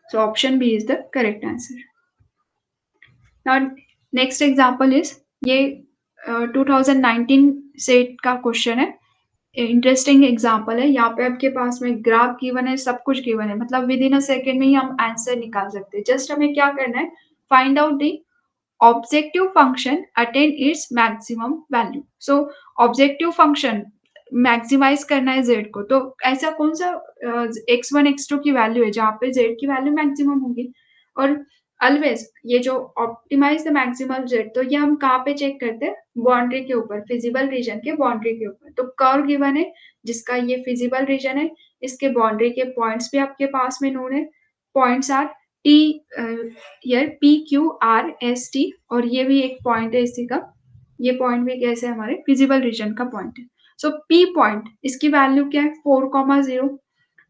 So option B is the correct answer. Now next example is ये 2019 सेट का क्वेश्चन है. इंटरेस्टिंग एग्जांपल है, यहाँ पे आपके पास में ग्राफ गिवन है, सब कुछ गिवन है, मतलब विद इन अ सेकंड में ही हम आंसर निकाल सकते हैं। जस्ट हमें क्या करना है, find out the objective function attain its maximum value. So objective function maximize करना है z को, तो ऐसा कौन सा x1 x2 की वैल्यू है जहाँ पे z की वैल्यू मैक्सिमम होगी। और ऑलवेज ये जो ऑप्टिमाइज द मैक्सिमम z, तो ये हम कहाँ पे चेक करते हैं, बाउंड्री के ऊपर, फिजिबल रीजन के बाउंड्री के ऊपर। तो कर्व गिवन है जिसका ये फिजिबल रीजन है, इसके बाउंड्री के पॉइंट्स भी आपके पास में नोन है। Points R T, here P Q R S T, और ये भी एक पॉइंट है इसी का, ये पॉइंट भी कैसे हमारे फिजिबल रीजन का पॉइंट है। सो पी पॉइंट, इसकी वैल्यू क्या है, 4,0।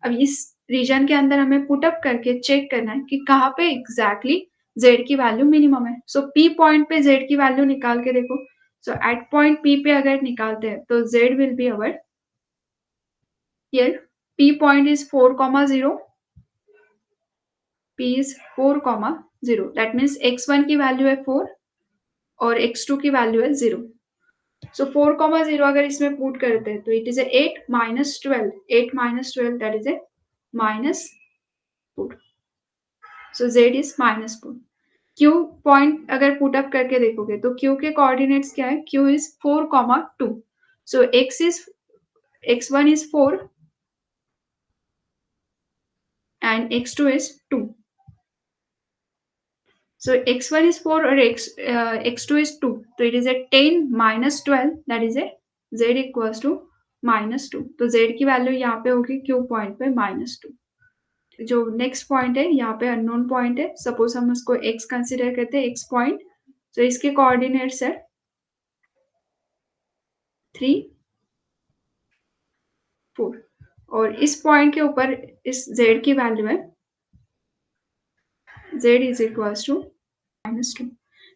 अब इस रीजन के अंदर हमें पुट अप करके चेक करना है कि कहाँ पे एग्जैक्टली z की वैल्यू मिनिमम है। सो p पॉइंट पे z की वैल्यू निकाल के देखो। सो एट पॉइंट p पे अगर निकालते हैं तो z will be our, here p point is 4,0, p is 4,0, that means x1 की वैल्यू है 4 और x2 की वैल्यू है 0। सो 4,0 अगर इसमें पुट करते हैं तो it is A 8 minus 12, 8 minus 12 that is A minus 4। So z is -4। q point अगर पुट अप करके देखोगे तो q के कोऑर्डिनेट्स क्या है, q is 4,2। So x1 is 4 and x2 is 2। So x1 is 4 और x2 is 2, तो it is a 10 minus 12, that is a z equals to -2। तो z की वैल्यू यहाँ पे होगी q पॉइंट पे -2। जो नेक्स्ट पॉइंट है यहाँ पे अननोन पॉइंट है, सपोज हम उसको x कंसिडर करते हैं, x पॉइंट। तो इसके कोऑर्डिनेट्स है 3, 4, और इस पॉइंट के ऊपर इस z की वैल्यू है, z is equals to -2।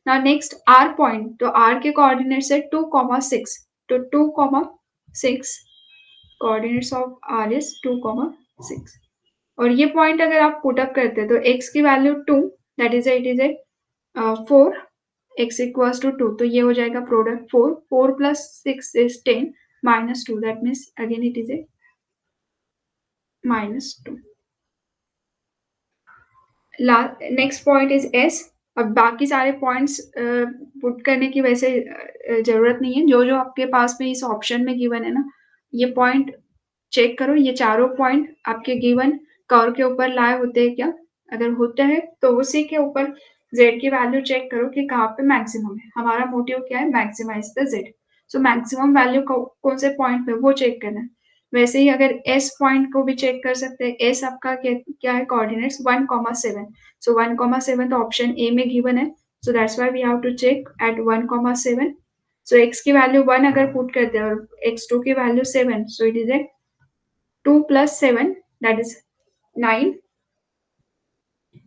Now next r point, तो r के कोऑर्डिनेट्स है 2,6, तो 2,6 कोऑर्डिनेट्स ऑफ r इज 2,6। और ये पॉइंट अगर आप पुट अप करते हैं तो x की value 2, that is it is a 4, x equals to 2, तो ये हो जाएगा product 4, 4 plus 6 is 10 -2, that means again it is a -2। Next point is s। अब बाकी सारे पॉइंट्स पुट करने की वैसे जरूरत नहीं है, जो जो आपके पास में इस ऑप्शन में गिवन है ना, ये पॉइंट चेक करो, ये चारों पॉइंट आपके गिवन कर्व के ऊपर लाए होते हैं क्या, अगर होता है तो उसी के ऊपर z की वैल्यू चेक करो कि कहाँ पे मैक्सिमम है। हमारा मोटिव क्या है, maximize the z। So maximum value कौन से पॉइंट पे, वो चेक करना है। वैसे ही अगर s पॉइंट को भी चेक कर सकते हैं, s आपका क्या है, कोऑर्डिनेट्स 1,7। सो 1,7 तो ऑप्शन ए में गिवन है, so that's why we have to check at 1,7। So x की वैल्यू 1 अगर पुट करते हैं और x2 की value 7, so it is a 2 plus 7, that is 9,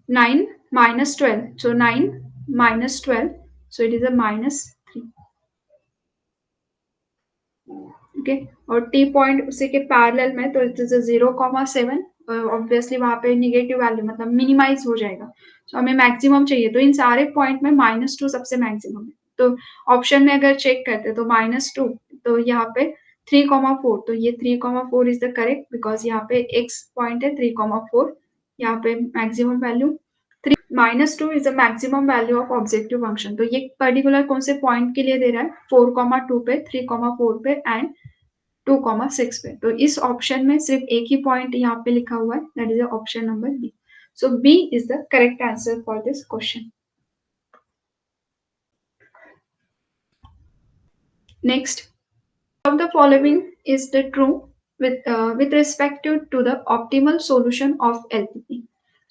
9 minus 12, so 9 minus 12, so it is a -3। Okay, और T point उसी के parallel में, तो इट इज 0,7, ऑब्वियसली वहां पे निगेटिव वैल्यू मतलब मिनिमाइज हो जाएगा। तो हमें मैक्सिमम चाहिए, तो इन सारे पॉइंट में -2 सबसे मैक्सिमम है। तो ऑप्शन में अगर चेक करते तो -2, तो यहाँ पे 3,4, तो ये 3,4 इज द करेक्ट, बिकॉज यहाँ पे x पॉइंट है 3,4, यहाँ पे maximum value -2 is the maximum value of objective function. तो ये पर्टिकुलर कौन से पॉइंट के लिए दे रहा है, 4,2 पे, 3,4 पे एंड 2,6 पे। तो इस ऑप्शन में सिर्फ एक ही पॉइंट यहाँ पे लिखा हुआ है, that is option number B. So B is the correct answer for this question. Next, of the following is the true with respect to the optimal solution of LPP।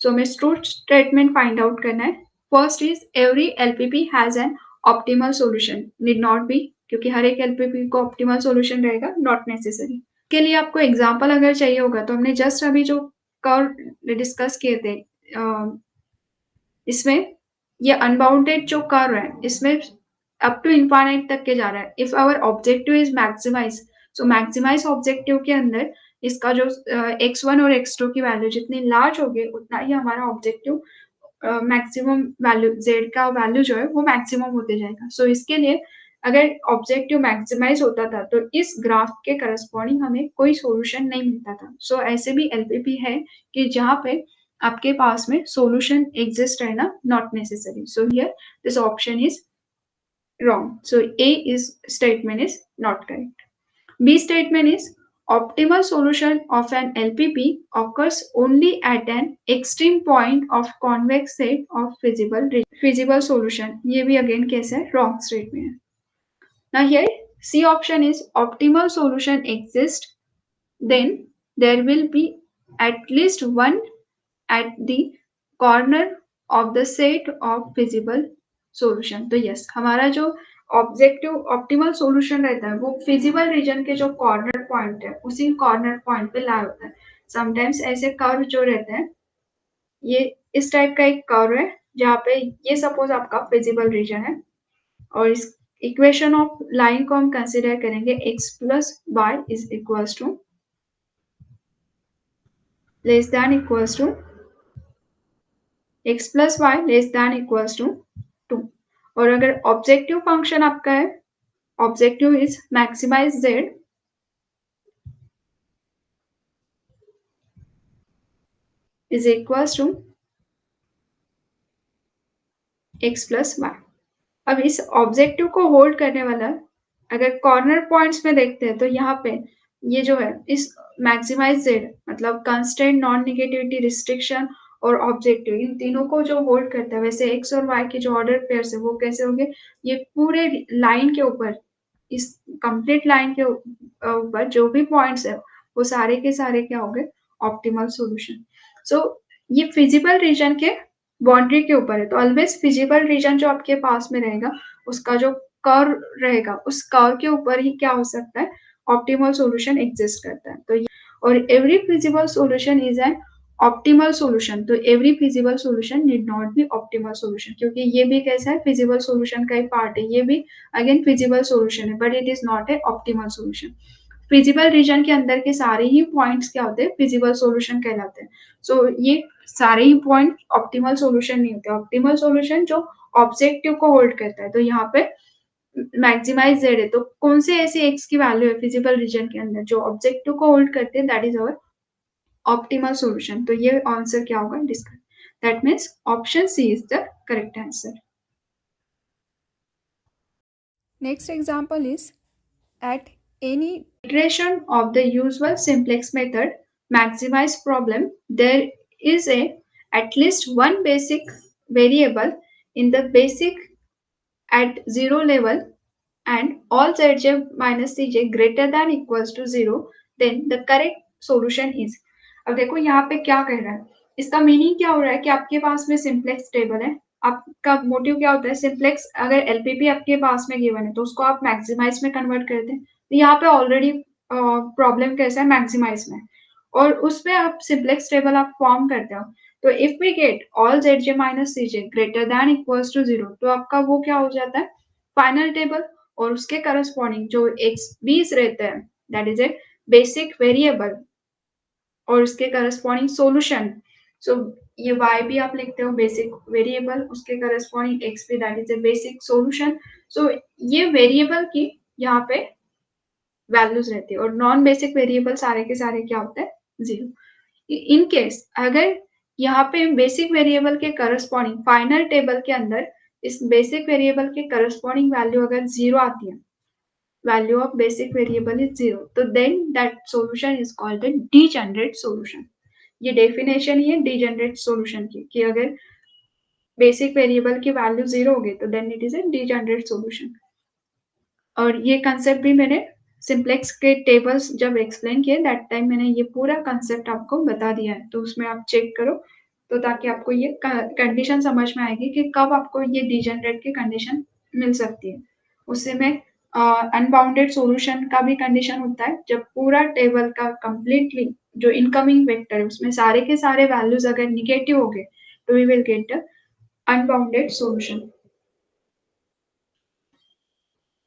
So हमें true statement find out करना है। First is every LPP has an optimal solution, need not B, क्योंकि हर एक LPP को optimal solution रहेगा, not necessary. के लिए आपको एग्जांपल अगर चाहिए होगा तो हमने जस्ट अभी जो कर्व डिस्कस किए थे, इसमें ये अनबाउंडेड जो कर्व है, इसमें अप टू इनफाइनाइट तक के जा रहा है। If our objective is maximize, so maximize objective के अंदर इसका जो x1 और x2 की वैल्यू जितनी लार्ज होगी उतना ही हमारा ऑब्जेक्टिव मैक्सिमम वैल्यू z का वैल्यू जो है वो मैक्सिमम होते जाएगा। सो इसके लिए अगर ऑब्जेक्टिव मैक्सिमाइज होता था तो इस ग्राफ के करस्पॉन्डिंग हमें कोई सॉल्यूशन नहीं मिलता था। सो ऐसे भी एलपीपी है कि जहाँ पे आपके पास में सॉल्यूशन एग्जिस्ट रहना not necessary. So here this option is wrong. So A is statement is not correct. B statement is optimal solution of an LPP occurs only at an extreme point of convex set of feasible solution. ये भी again कैसा है? Wrong statement है. Now here C option is optimal solution exists, then there will be at least one at the corner of the set of feasible solution. तो yes हमारा जो objective optimal solution रहता है वो feasible region के जो corner point है उसी कॉर्नर पॉइंट पे ला होता है। समटाइम्स ऐसे कर्व जो रहते हैं ये इस टाइप का एक कर्व है जहाँ पे ये सपोज आपका फिजिबल रीजन है और इस इक्वेशन ऑफ लाइन को हम कंसिडर करेंगे x plus Y is equals to less than equals to x plus Y less than equals to 2। और अगर ऑब्जेक्टिव फंक्शन आपका है objective is maximize z is equals to x plus Y. अब इस objective को hold करने वाला अगर कॉर्नर पॉइंट्स में देखते हैं तो यहाँ पे ये जो है इस मैक्सिमाइज जेड मतलब कंस्टेंट नॉन नेगेटिविटी रिस्ट्रिक्शन और ऑब्जेक्टिव इन तीनों को जो होल्ड करता है वैसे एक्स और वाई के जो ऑर्डर पेयर्स है वो कैसे होंगे ये पूरे लाइन के ऊपर इस कंप्लीट लाइन के ऊपर जो भी पॉइंट्स है वो सारे के सारे क्या होंगे ऑप्टिमल सॉल्यूशन। सो ये फिजिबल रीजन के बाउंड्री के ऊपर है तो ऑलवेज फिजिबल रीजन जो आपके पास में रहेगा उसका जो कर्व रहेगा उस कर्व के ऊपर ही क्या हो सकता है ऑप्टिमल सॉल्यूशन एग्जिस्ट करता है। तो और every feasible solution is an optimal solution. तो every feasible solution need not be optimal solution क्योंकि ये भी कैसा है फिजिबल सॉल्यूशन का ही पार्ट है। ये भी अगेन फिजिबल सॉल्यूशन है but it is not a optimal solution. Feasible region के अंदर के सारे ही पॉइंट्स क्या होते हैं फिजिबल सॉल्यूशन कहलाते हैं। सो ये सारे ही पॉइंट ऑप्टिमल सॉल्यूशन नहीं होते। ऑप्टिमल सॉल्यूशन जो ऑब्जेक्टिव को होल्ड करता है तो यहाँ पे मैक्सिमाइज जेड है तो कौन से ऐसे एक्स की वैल्यू है फिजिबल रीजन के अंदर जो ऑब्जेक्टिव को होल्ड करते हैं that is our optimal solution. तो ये आंसर क्या होगा discuss that means option C is the correct answer. Next example is at any iteration of the usual simplex method maximize problem there is a at least one basic variable in the basic at zero level and all zj minus cj greater than equals to zero then the correct solution is। अब देखो यहाँ पे क्या कह रहा है इसका meaning क्या हो रहा है कि आपके पास में सिंप्लेक्स टेबल है। आपका मोटिव क्या होता है सिंप्लेक्स अगर एलपीपी आपके पास में गिवन है तो उसको आप मैक्सिमाइज में कन्वर्ट करते हैं। तो यहाँ पे ऑलरेडी प्रॉब्लम कैसा है मैक्सिमाइज में और उसमें आप सिंप्लेक्स टेबल आप फॉर्म करते हो। तो if we get all Z J minus C J greater than equals to zero तो आपका वो क्या हो जाता है फाइनल टेबल और उसके करस्पॉन्डिंग जो एक्स बीस रहते हैं that is a basic variable और उसके करस्पॉन्डिंग सॉल्यूशन। सो ये y भी आप लिखते हो बेसिक वेरिएबल उसके करस्पॉन्डिंग x भी that is a basic solution. So ये वेरिएबल की यहाँ पे वैल्यूज रहती है और नॉन बेसिक वेरिएबल सारे के सारे क्या होते हैं जीरो। इन केस अगर यहाँ पे बेसिक वेरिएबल के करस्पॉन्डिंग फाइनल टेबल के अंदर इस बेसिक वेरिएबल के करस्पॉन्डिंग वैल्यू अगर जीरो आती है value of basic variable is zero तो then that solution is called a degenerate solution। ये डेफिनेशन ही है degenerate solution की कि अगर बेसिक वेरिएबल की वैल्यू जीरो होगी तो then it is a degenerate solution। और ये कंसेप्ट भी मैंने सिंप्लेक्स के टेबल्स जब एक्सप्लेन किए दैट टाइम मैंने ये पूरा कंसेप्ट आपको बता दिया है तो उसमें आप चेक करो तो ताकि आपको ये कंडीशन समझ में आएगी कि कब आपको ये डिजेनरेट की कंडीशन मिल सकती है। उससे में अनबाउंडेड सॉल्यूशन का भी कंडीशन होता है जब पूरा टेबल का कंप्लीटली जो इनकमिंग वेक्टर है उसमें सारे के सारे वैल्यूज अगर निगेटिव हो गए तो we will get unbounded solution.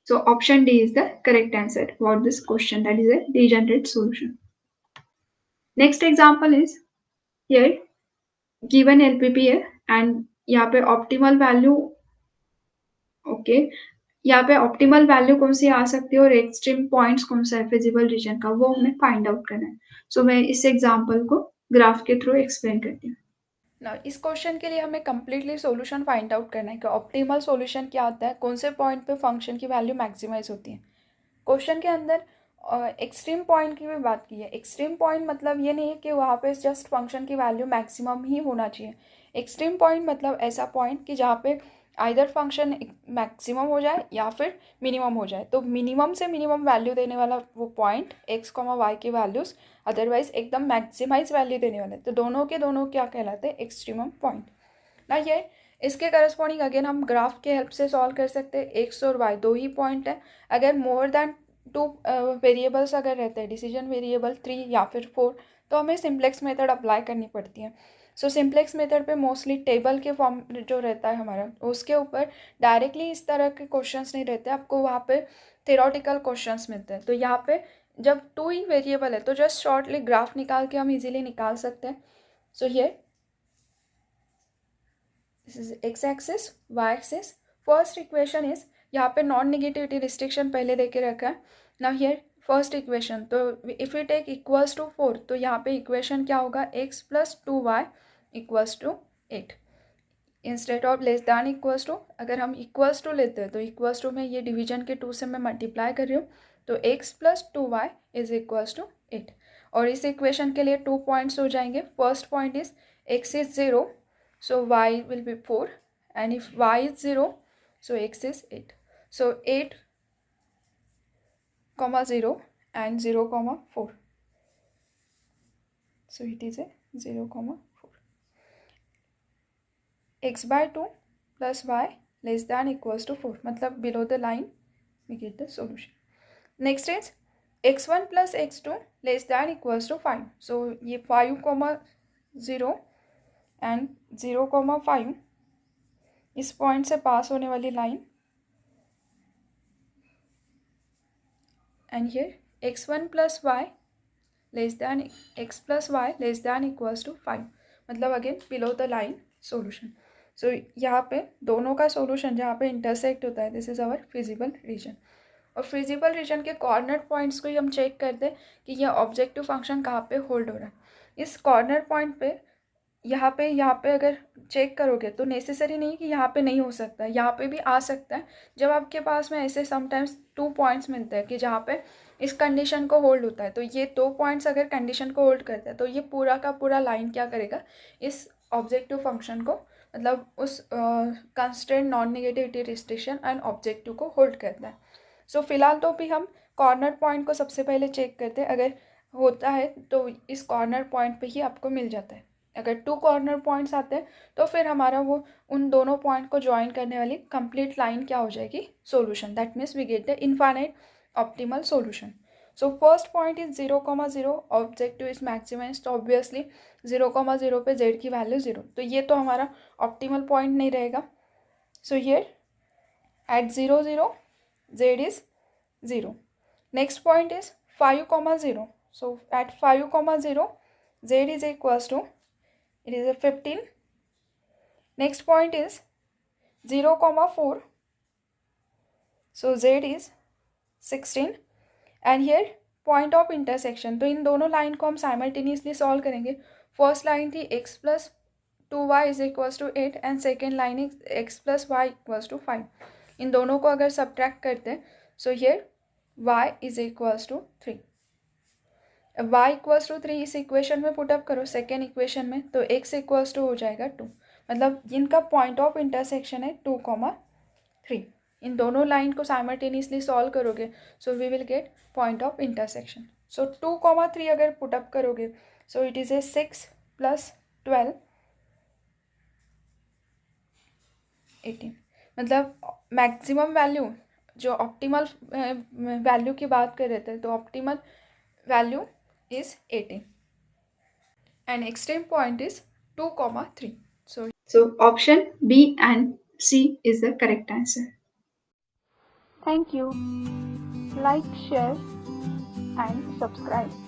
So option D is the correct answer for this question that is a degenerate solution. Next example is here given LPP है and यहाँ पे optimal value okay यहाँ पे optimal value कौन सी आ सकती है और extreme points कौन सा है फिजिबल रीजन का, वो हमें फाइंड आउट करना है। सो मैं इस एग्जाम्पल को ग्राफ के थ्रू एक्सप्लेन करती हूँ। ना इस क्वेश्चन के लिए हमें कम्प्लीटली सॉल्यूशन फाइंड आउट करना है कि ऑप्टिमल सॉल्यूशन क्या होता है, कौन से पॉइंट पे फंक्शन की वैल्यू मैक्सिमाइज होती है। क्वेश्चन के अंदर एक्सट्रीम पॉइंट की भी बात की है। एक्सट्रीम पॉइंट मतलब ये नहीं है कि वहाँ पे जस्ट फंक्शन की वैल्यू मैक्सिमम ही होना चाहिए। एक्सट्रीम पॉइंट मतलब ऐसा पॉइंट कि जहाँ पे आइदर फंक्शन मैक्सिमम हो जाए या फिर मिनिमम हो जाए। तो मिनिमम से मिनिमम वैल्यू देने वाला वो पॉइंट एक्स कॉमा वाई की वैल्यूज़ अदरवाइज एकदम मैक्सिमाइज वैल्यू देने वाले, तो दोनों के दोनों क्या कहलाते हैं, एक्सट्रीमम पॉइंट ना। ये इसके करस्पॉन्डिंग अगेन हम ग्राफ के हेल्प से सॉल्व कर सकते हैं। एक्स और वाई दो ही पॉइंट है, अगर मोर देन टू वेरिएबल्स अगर रहते हैं, डिसीजन वेरिएबल 3 या फिर 4, तो हमें सिंप्लेक्स मेथड अप्लाई करनी पड़ती है। सो सिंप्लेक्स मेथड पे मोस्टली टेबल के फॉर्म जो रहता है हमारा, उसके ऊपर डायरेक्टली इस तरह के क्वेश्चंस नहीं रहते, आपको वहाँ पे थेरोटिकल क्वेश्चंस मिलते हैं। तो यहाँ पे जब 2 ही वेरिएबल है तो जस्ट शॉर्टली ग्राफ निकाल के हम इजीली निकाल सकते हैं। सो ये this is X axis, Y axis. First equation is, यहाँ पे नॉन नेगेटिविटी रिस्ट्रिक्शन पहले दे के रखा है। नाउ हियर फर्स्ट इक्वेशन, तो if you take equals to 4, तो यहाँ पे इक्वेशन क्या होगा, X plus 2y equals to 8। Instead of less than equals to, अगर हम इक्वल्स टू लेते हैं तो इक्वल्स टू में ये डिवीजन के 2 से मैं मल्टीप्लाई कर रही हूँ, तो X plus 2y is equals to 8। और इस इक्वेशन के लिए 2 पॉइंट्स हो जाएंगे। First point is x is 0, so y will be 4, and if y is 0, so x is 8. So 8 comma 0 and 0 comma 4, so it is a 0 comma 4. x by 2 plus y less than equals to 4, मतलब below the line we get the solution. Next is x1 plus x2 less than equals to 5, so ये 5 comma 0 and 0 comma 5 इस point से पास होने वाली line, and here x1 plus Y less than x plus Y less than equals to 5, मतलब again below the line solution. So यहाँ पे दोनों का सोल्यूशन जहाँ पे इंटरसेक्ट होता है, this is our feasible region. और फिजिबल रीजन के कॉर्नर पॉइंट्स को ही हम चेक करते हैं कि यह ऑब्जेक्टिव फंक्शन कहाँ पे होल्ड हो रहा है। इस कॉर्नर पॉइंट पे यहाँ पे अगर चेक करोगे तो नेसेसरी नहीं कि यहाँ पे नहीं हो सकता है, यहाँ पे भी आ सकता है। जब आपके पास में ऐसे समटाइम्स 2 पॉइंट्स मिलते हैं कि जहाँ पे इस कंडीशन को होल्ड होता है, तो ये 2 पॉइंट्स अगर कंडीशन को होल्ड करते हैं तो ये पूरा का पूरा लाइन क्या करेगा, इस ऑब्जेक्टिव फंक्शन को, मतलब उस constraint non negativity restriction and objective को होल्ड करता है। सो फिलहाल तो भी हम कॉर्नर पॉइंट को सबसे पहले चेक करते हैं, अगर होता है तो इस कॉर्नर पॉइंट पे ही आपको मिल जाता है। अगर 2 कॉर्नर पॉइंट्स आते हैं तो फिर हमारा वो उन दोनों पॉइंट को ज्वाइन करने वाली कंप्लीट लाइन क्या हो जाएगी, solution. That means we get the infinite optimal solution. So first point is 0,0, objective is maximize, तो ऑब्वियसली 0,0 पे z की वैल्यू 0, तो ये तो हमारा ऑप्टिमल पॉइंट नहीं रहेगा। So here eight 0, 0 z is 0. Next point is 5,0. So at 5,0 z is equals to, it is a 15. Next point is 0,4, so z is 16. And here point of intersection, तो इन दोनों line को हम simultaneously solve करेंगे। First line थी x plus 2y is equals to 8 and second line is x plus Y equals to 5। इन दोनों को अगर सब्ट्रैक्ट करते हैं, so here y is equals to 3। y equals to 3 इस इक्वेशन में पुटअप करो सेकेंड इक्वेशन में, तो x इक्वल्स टू हो जाएगा 2, मतलब इनका पॉइंट ऑफ इंटरसेक्शन है 2,3। इन दोनों लाइन को साइमल्टेनियसली सॉल्व करोगे, so we will get point of intersection. So 2,3 अगर पुटअप करोगे, so it is a 6 plus 12 18, मतलब मैक्सिमम वैल्यू जो ऑप्टिमल वैल्यू की बात कर रहे थे, तो optimal value is 18 and extreme point is 2,3. So option B and C is the correct answer. Thank you. Like, share and subscribe.